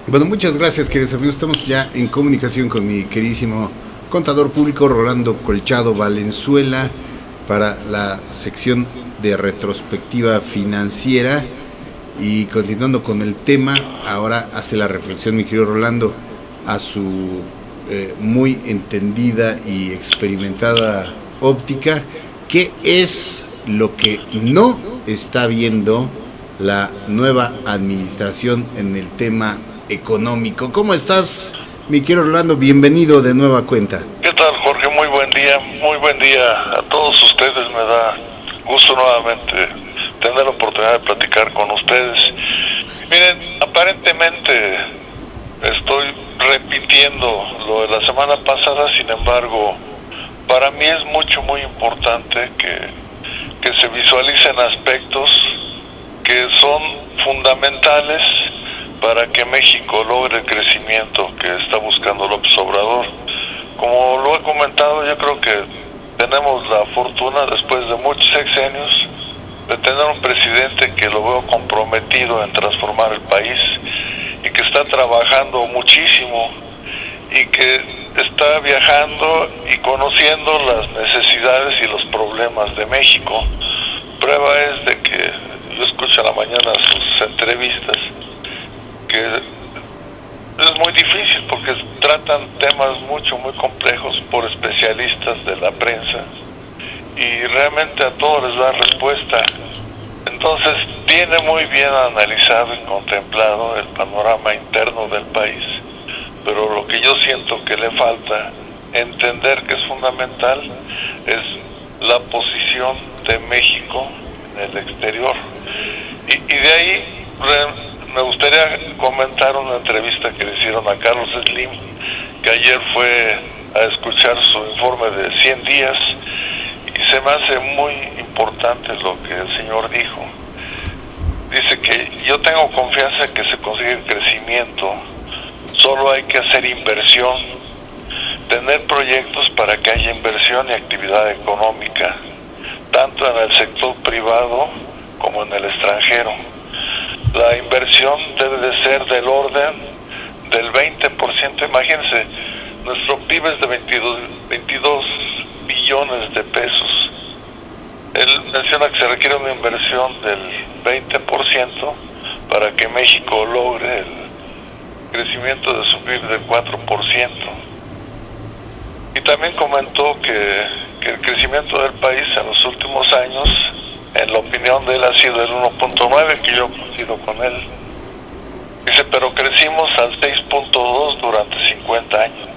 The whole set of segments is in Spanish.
Bueno, muchas gracias, queridos amigos. Estamos ya en comunicación con mi queridísimo contador público Rolando Colchado Valenzuela para la sección de retrospectiva financiera. Y continuando con el tema, ahora hace la reflexión mi querido Rolando a su muy entendida y experimentada óptica. ¿Qué es lo que no está viendo la nueva administración en el tema económico? ¿Cómo estás, mi querido Orlando? Bienvenido de nueva cuenta. ¿Qué tal, Jorge? Muy buen día a todos ustedes. Me da gusto nuevamente tener la oportunidad de platicar con ustedes. Miren, aparentemente estoy repitiendo lo de la semana pasada, sin embargo, para mí es muy importante que se visualicen aspectos que son fundamentales para que México logre el crecimiento que está buscando López Obrador. Como lo he comentado, yo creo que tenemos la fortuna, después de muchos sexenios, de tener un presidente que lo veo comprometido en transformar el país y que está trabajando muchísimo y que está viajando y conociendo las necesidades y los problemas de México. Prueba es de que yo escucho a la mañana sus entrevistas, que es muy difícil porque tratan temas muy complejos por especialistas de la prensa y realmente a todos les da respuesta. Entonces tiene muy bien analizado y contemplado el panorama interno del país, pero lo que yo siento que le falta entender, que es fundamental, es la posición de México en el exterior. Y de ahí me gustaría comentar una entrevista que le hicieron a Carlos Slim, que ayer fue a escuchar su informe de 100 días, y se me hace muy importante lo que el señor dijo. Dice que yo tengo confianza en que se consigue el crecimiento, solo hay que hacer inversión, tener proyectos para que haya inversión y actividad económica, tanto en el sector privado como en el extranjero. La inversión debe de ser del orden del 20%. Imagínense, nuestro PIB es de 22 billones de pesos. Él menciona que se requiere una inversión del 20% para que México logre el crecimiento de su PIB del 4%. Y también comentó que el crecimiento del país en los últimos años, en la opinión de él, ha sido el 1.9, que yo coincido con él. Dice, pero crecimos al 6.2 durante 50 años.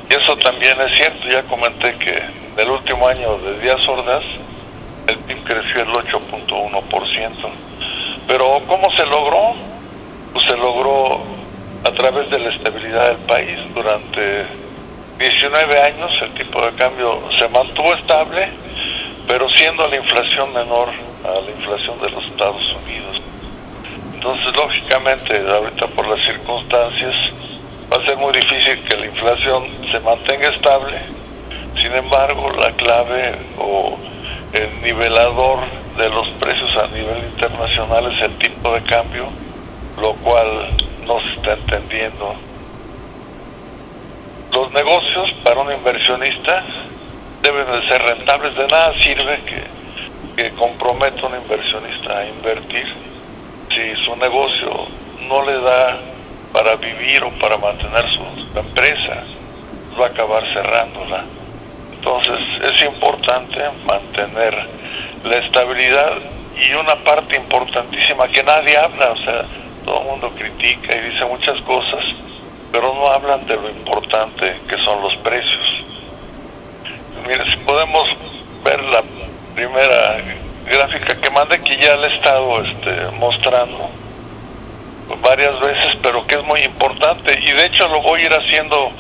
Y eso también es cierto. Ya comenté que en el último año de Díaz Ordaz, el PIB creció el 8.1%. Pero ¿cómo se logró? Pues se logró a través de la estabilidad del país. Durante 19 años el tipo de cambio se mantuvo estable, pero siendo la inflación menor a la inflación de los Estados Unidos. Entonces, lógicamente, ahorita por las circunstancias, va a ser muy difícil que la inflación se mantenga estable. Sin embargo, la clave o el nivelador de los precios a nivel internacional es el tipo de cambio, lo cual no se está entendiendo. Los negocios para un inversionista deben de ser rentables. De nada sirve que comprometa a un inversionista a invertir si su negocio no le da para vivir o para mantener su empresa, va a acabar cerrándola. Entonces es importante mantener la estabilidad. Y una parte importantísima que nadie habla, o sea, todo el mundo critica y dice muchas cosas, pero no hablan de lo importante que son los precios. Mire, si podemos ver la primera gráfica que mandé, que ya le he estado mostrando varias veces, pero que es muy importante, y de hecho lo voy a ir haciendo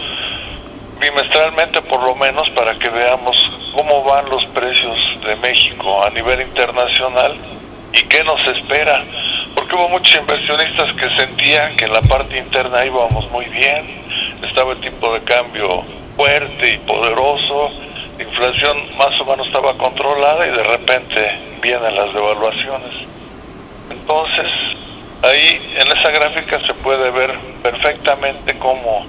bimestralmente por lo menos, para que veamos cómo van los precios de México a nivel internacional y qué nos espera, porque hubo muchos inversionistas que sentían que en la parte interna íbamos muy bien, estaba el tipo de cambio fuerte y poderoso, la inflación más o menos estaba controlada, y de repente vienen las devaluaciones. Entonces Ahí en esa gráfica se puede ver perfectamente cómo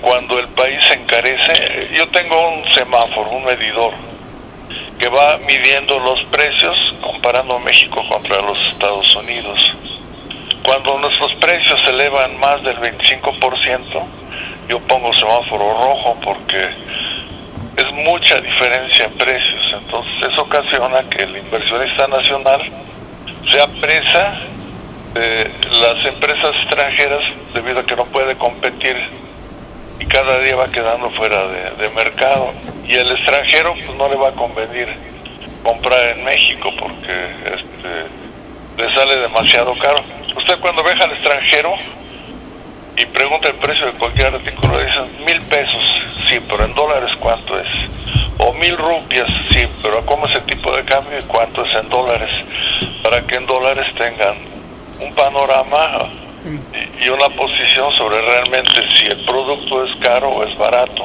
cuando el país se encarece, yo tengo un semáforo, un medidor, que va midiendo los precios comparando México contra los Estados Unidos. Cuando nuestros precios se elevan más del 25%, yo pongo semáforo rojo porque es mucha diferencia en precios. Entonces eso ocasiona que el inversionista nacional se apresa de las empresas extranjeras debido a que no puede competir y cada día va quedando fuera de mercado, y el extranjero pues no le va a convenir comprar en México porque le sale demasiado caro. Usted cuando viaja al extranjero y pregunta el precio de cualquier artículo, dicen 1,000 pesos, sí, pero en dólares ¿cuánto es? O 1,000 rupias, sí, pero ¿cómo es el tipo de cambio y cuánto es en dólares? Para que en dólares tengan un panorama y una posición sobre realmente si el producto es caro o es barato.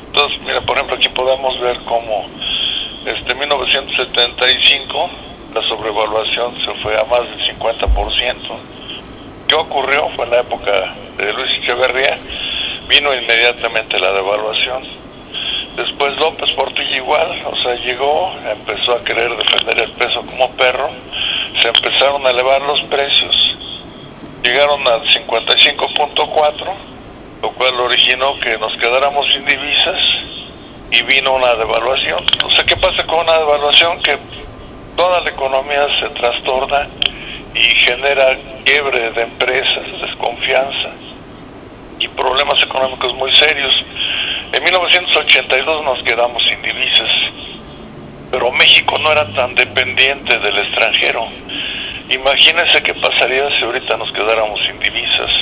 Entonces, mira, por ejemplo, aquí podemos ver cómo en 1975 la sobrevaluación se fue a más del 50%. ¿Qué ocurrió? Fue en la época de Luis Echeverría, vino inmediatamente la devaluación. Después López Portillo igual, o sea, llegó, empezó a querer defender el peso como perro, se empezaron a elevar los precios, llegaron al 55.4, lo cual originó que nos quedáramos sin divisas y vino una devaluación. O sea, ¿qué pasa con una devaluación? Que toda la economía se trastorna y genera quiebre de empresas, desconfianza y problemas económicos muy serios. En 1982 nos quedamos sin divisas, pero México no era tan dependiente del extranjero. Imagínense qué pasaría si ahorita nos quedáramos sin divisas.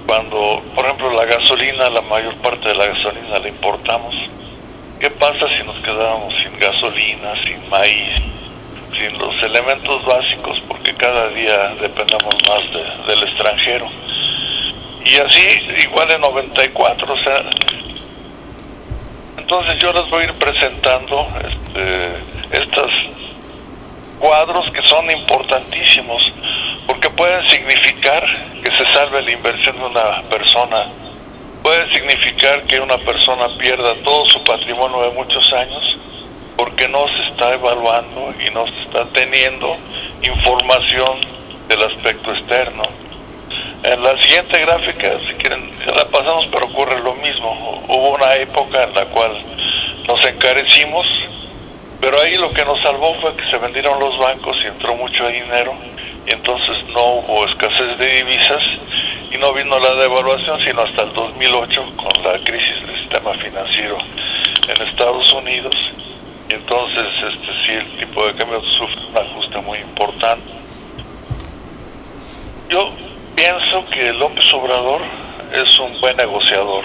Cuando, por ejemplo, la gasolina, la mayor parte de la gasolina la importamos. ¿Qué pasa si nos quedáramos sin gasolina, sin maíz, sin los elementos básicos? Porque cada día dependemos más del extranjero. Y así, igual en 94, o sea... Entonces yo les voy a ir presentando estos cuadros que son importantísimos, porque pueden significar que se salve la inversión de una persona, puede significar que una persona pierda todo su patrimonio de muchos años, porque no se está evaluando y no se está teniendo información del aspecto externo. En la siguiente gráfica, si quieren, la pasamos, pero ocurre lo mismo. Hubo una época en la cual nos encarecimos, pero ahí lo que nos salvó fue que se vendieron los bancos y entró mucho dinero, y entonces no hubo escasez de divisas y no vino la devaluación sino hasta el 2008 con la crisis del sistema financiero en Estados Unidos, y entonces sí, el tipo de cambio sufre un ajuste muy importante. Yo pienso que López Obrador es un buen negociador.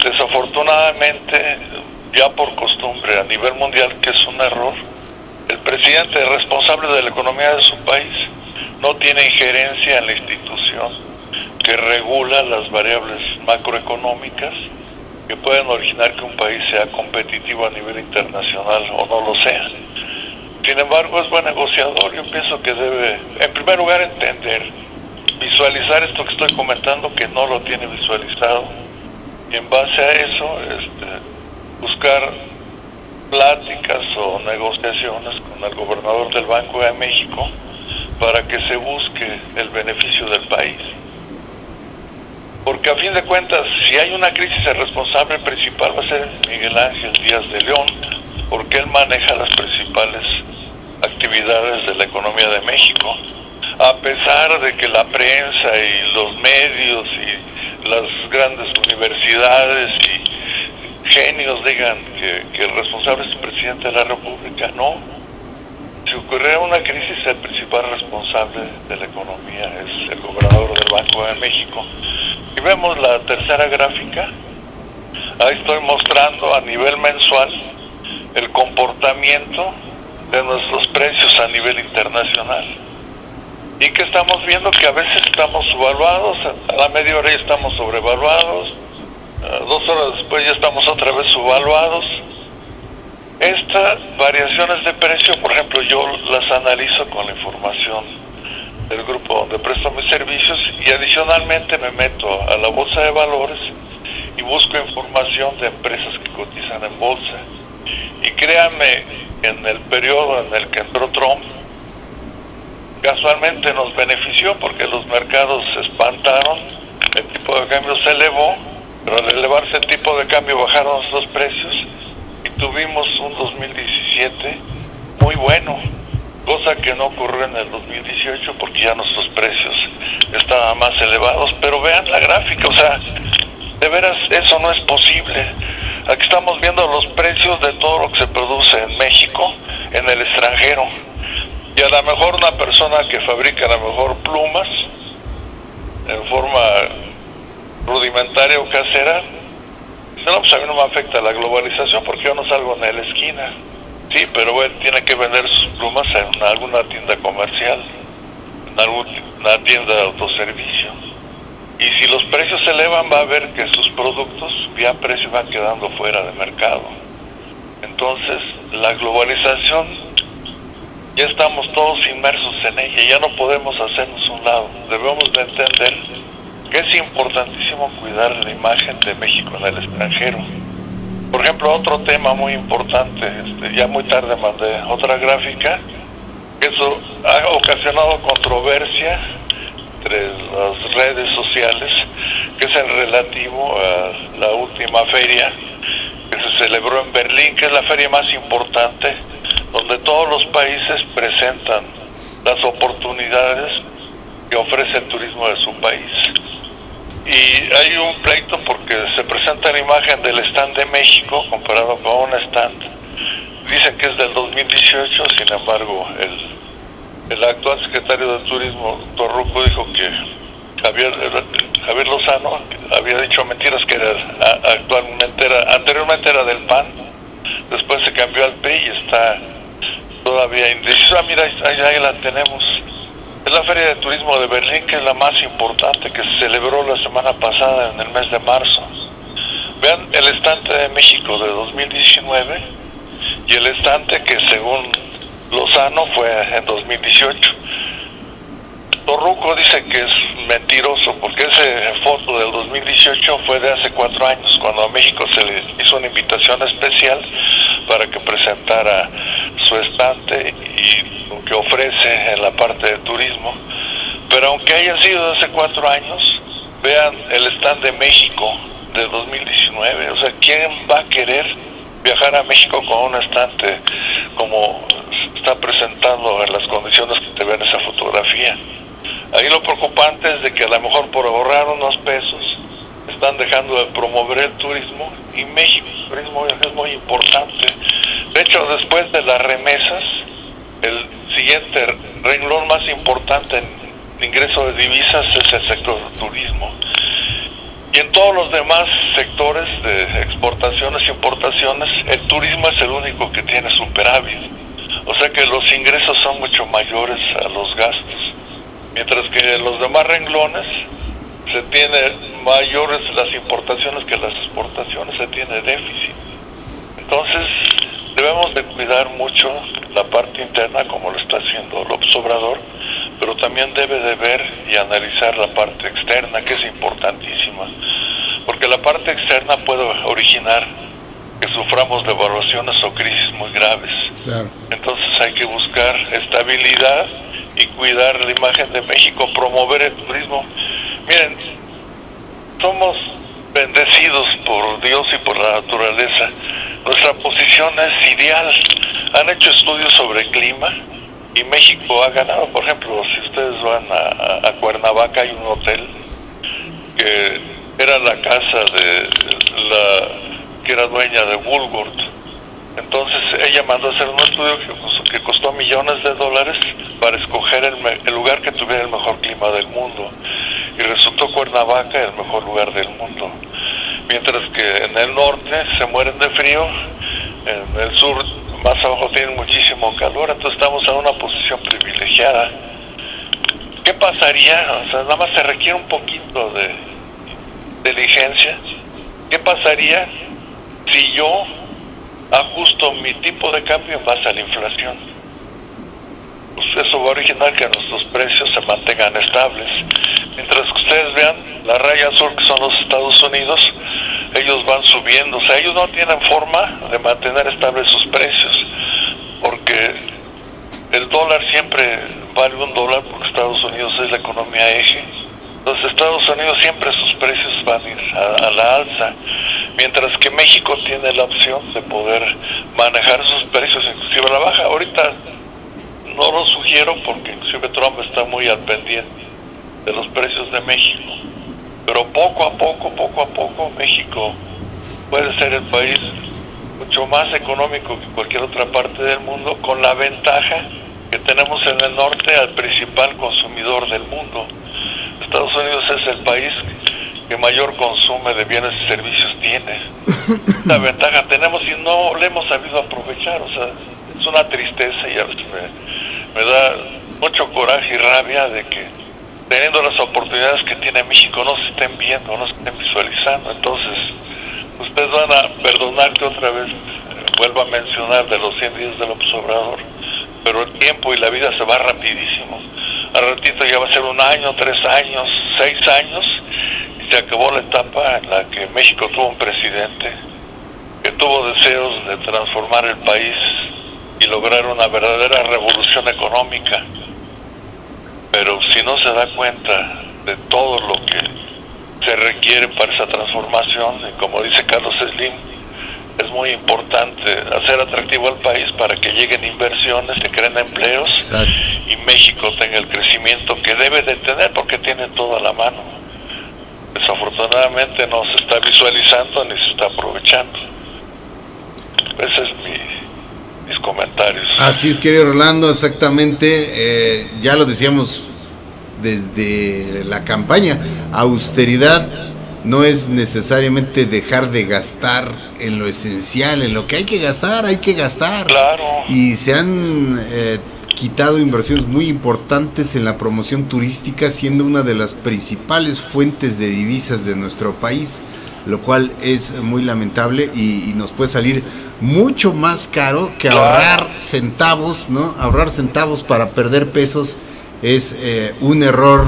Desafortunadamente, ya por costumbre a nivel mundial, que es un error, el presidente responsable de la economía de su país no tiene injerencia en la institución que regula las variables macroeconómicas que pueden originar que un país sea competitivo a nivel internacional o no lo sea. Sin embargo, es buen negociador. Yo pienso que debe, en primer lugar, entender, visualizar esto que estoy comentando, que no lo tiene visualizado, y en base a eso buscar pláticas o negociaciones con el gobernador del Banco de México para que se busque el beneficio del país. Porque a fin de cuentas, si hay una crisis, el responsable principal va a ser Miguel Ángel Díaz de León, porque él maneja las principales actividades de la economía de México. A pesar de que la prensa y los medios y las grandes universidades y genios digan que el responsable es el presidente de la República, no. Si ocurriera una crisis, el principal responsable de la economía es el gobernador del Banco de México. Y vemos la tercera gráfica. Ahí estoy mostrando a nivel mensual el comportamiento de nuestros precios a nivel internacional. Y que estamos viendo que a veces estamos subvaluados, a la media hora ya estamos sobrevaluados, 2 horas después ya estamos otra vez subvaluados. Estas variaciones de precio, por ejemplo, yo las analizo con la información del grupo donde presto mis servicios y adicionalmente me meto a la bolsa de valores y busco información de empresas que cotizan en bolsa. Y créanme, en el periodo en el que entró Trump, casualmente nos benefició porque los mercados se espantaron, el tipo de cambio se elevó, pero al elevarse el tipo de cambio bajaron los precios y tuvimos un 2017 muy bueno, cosa que no ocurrió en el 2018 porque ya nuestros precios estaban más elevados. Pero vean la gráfica, o sea, de veras eso no es posible. Aquí estamos viendo los precios de todo lo que se produce en México, en el extranjero. Y a lo mejor una persona que fabrica a lo mejor plumas en forma rudimentaria o casera, dice, no, pues a mí no me afecta la globalización porque yo no salgo en la esquina. Sí, pero él tiene que vender sus plumas en alguna tienda comercial, en alguna tienda de autoservicio. Y si los precios se elevan, va a ver que sus productos ya precios van quedando fuera de mercado. Entonces, la globalización, ya estamos todos inmersos en ella, ya no podemos hacernos un lado. Debemos de entender que es importantísimo cuidar la imagen de México en el extranjero. Por ejemplo, otro tema muy importante, ya muy tarde mandé otra gráfica, que eso ha ocasionado controversia entre las redes sociales, que es el relativo a la última feria que se celebró en Berlín, que es la feria más importante, donde todos los países presentan las oportunidades que ofrece el turismo de su país. Y hay un pleito porque se presenta la imagen del stand de México comparado con un stand. Dicen que es del 2018, sin embargo, el actual secretario de Turismo, Torruco, dijo que Javier Lozano había dicho mentiras, que anteriormente era del PAN, después se cambió al PRI y está todavía indeciso. Mira, ahí la tenemos. Es la Feria de Turismo de Berlín, que es la más importante, que se celebró la semana pasada en el mes de marzo. Vean el estante de México de 2019 y el estante que según Lozano fue en 2018. Torruco dice que es mentiroso porque esa foto del 2018 fue de hace 4 años, cuando a México se le hizo una invitación especial para que presentara su estante y lo que ofrece en la parte de turismo. Pero aunque haya sido hace 4 años, vean el stand de México de 2019. O sea, ¿quién va a querer viajar a México con un estante como está presentando en las condiciones que te ven esa fotografía? Ahí lo preocupante es de que a lo mejor por ahorrar unos pesos están dejando de promover el turismo, y México, el turismo es muy importante. De hecho, después de las remesas, el siguiente renglón más importante en ingreso de divisas es el sector del turismo. Y en todos los demás sectores de exportaciones e importaciones, el turismo es el único que tiene superávit. O sea que los ingresos son mucho mayores a los gastos. Mientras que en los demás renglones se tiene mayores las importaciones que las exportaciones, se tiene déficit. Entonces debemos de cuidar mucho la parte interna, como lo está haciendo López Obrador, pero también debe de ver y analizar la parte externa, que es importantísima, porque la parte externa puede originar que suframos devaluaciones o crisis muy graves. Claro. Entonces hay que buscar estabilidad y cuidar la imagen de México, promover el turismo. Miren, somos bendecidos por Dios y por la naturaleza. Nuestra posición es ideal. Han hecho estudios sobre clima y México ha ganado. Por ejemplo, si ustedes van a Cuernavaca, hay un hotel que era la casa de la que era dueña de Woolworth. Entonces ella mandó a hacer un estudio que costó millones de dólares para escoger el lugar que tuviera el mejor clima del mundo, y resultó Cuernavaca el mejor lugar del mundo. Mientras que en el norte se mueren de frío, en el sur más abajo tienen muchísimo calor. Entonces estamos en una posición privilegiada. ¿Qué pasaría? O sea, nada más se requiere un poquito de inteligencia. ¿Qué pasaría si yo ajusto mi tipo de cambio en base a la inflación. Pues eso va a originar que nuestros precios se mantengan estables. Mientras que ustedes vean la raya azul, que son los Estados Unidos, ellos van subiendo. O sea, ellos no tienen forma de mantener estables sus precios, porque el dólar siempre vale $1, porque Estados Unidos es la economía eje. Entonces Estados Unidos siempre sus precios van a ir a la alza, mientras que México tiene la opción de poder manejar sus precios inclusive a la baja. Ahorita no lo sugiero porque inclusive Trump está muy al pendiente de los precios de México, pero poco a poco México puede ser el país mucho más económico que cualquier otra parte del mundo, con la ventaja que tenemos en el norte al principal consumidor del mundo. Estados Unidos es el país que mayor consumo de bienes y servicios tiene. La ventaja tenemos y no le hemos sabido aprovechar. O sea, es una tristeza y a veces me da mucho coraje y rabia de que teniendo las oportunidades que tiene México no se estén viendo, no se estén visualizando. Entonces, ustedes van a perdonar que otra vez vuelva a mencionar de los 100 días del Obrador, pero el tiempo y la vida se va rapidísimo. Al ratito ya va a ser 1 año, 3 años, 6 años, y se acabó la etapa en la que México tuvo un presidente que tuvo deseos de transformar el país y lograr una verdadera revolución económica. Pero si no se da cuenta de todo lo que se requiere para esa transformación, y como dice Carlos Slim, es muy importante hacer atractivo al país para que lleguen inversiones, se creen empleos. Exacto. Y México tenga el crecimiento que debe de tener porque tiene todo a la mano. Desafortunadamente no se está visualizando ni se está aprovechando. Ese es mis comentarios. Así es, querido Rolando, exactamente. Ya lo decíamos desde la campaña, austeridad no es necesariamente dejar de gastar en lo esencial, en lo que hay que gastar, hay que gastar. Claro. Y se han quitado inversiones muy importantes en la promoción turística, siendo una de las principales fuentes de divisas de nuestro país, lo cual es muy lamentable y nos puede salir mucho más caro que ahorrar centavos, ¿no? Ahorrar centavos para perder pesos es un error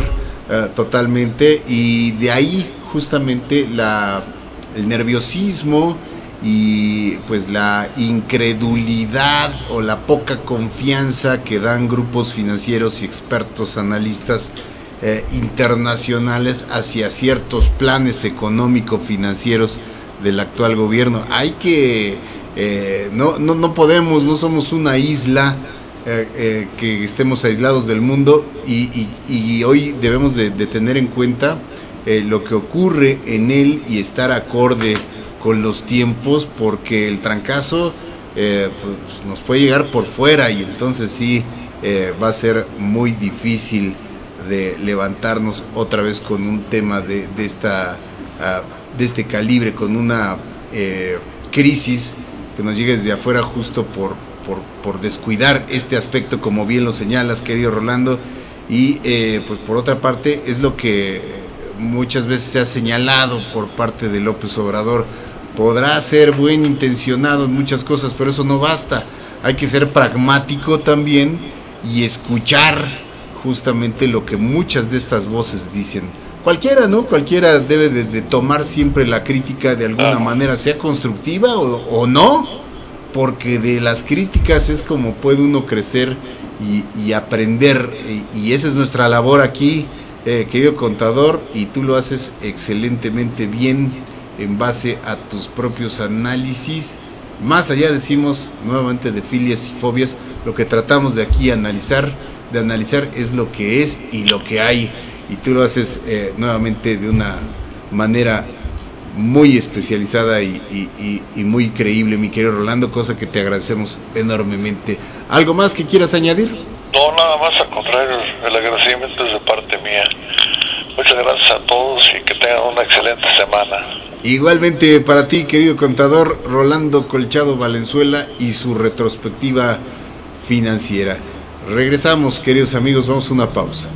totalmente, y de ahí justamente el nerviosismo y pues la incredulidad o la poca confianza que dan grupos financieros y expertos analistas internacionales hacia ciertos planes económico-financieros del actual gobierno. Hay que no podemos, no somos una isla que estemos aislados del mundo, y hoy debemos de tener en cuenta lo que ocurre en él y estar acorde con los tiempos, porque el trancazo pues, nos puede llegar por fuera, y entonces sí va a ser muy difícil de levantarnos otra vez con un tema de este calibre, con una crisis que nos llegue desde afuera justo por descuidar este aspecto, como bien lo señalas, querido Rolando. Y pues por otra parte es lo que muchas veces se ha señalado por parte de López Obrador. Podrá ser buen intencionado en muchas cosas, pero eso no basta. Hay que ser pragmático también y escuchar justamente lo que muchas de estas voces dicen. Cualquiera, ¿no? Cualquiera debe de tomar siempre la crítica de alguna manera, sea constructiva o no, porque de las críticas es como puede uno crecer y aprender, y esa es nuestra labor aquí, querido contador, y tú lo haces excelentemente bien en base a tus propios análisis. Más allá, decimos nuevamente, de filias y fobias, lo que tratamos de aquí analizar es lo que es y lo que hay, y tú lo haces nuevamente de una manera muy especializada y muy creíble, mi querido Rolando, cosa que te agradecemos enormemente. ¿Algo más que quieras añadir? No, nada más, al contrario, el agradecimiento es de parte mía. Muchas gracias a todos y que tengan una excelente semana. Igualmente para ti, querido contador Rolando Colchado Valenzuela, y su retrospectiva financiera. Regresamos, queridos amigos, vamos a una pausa.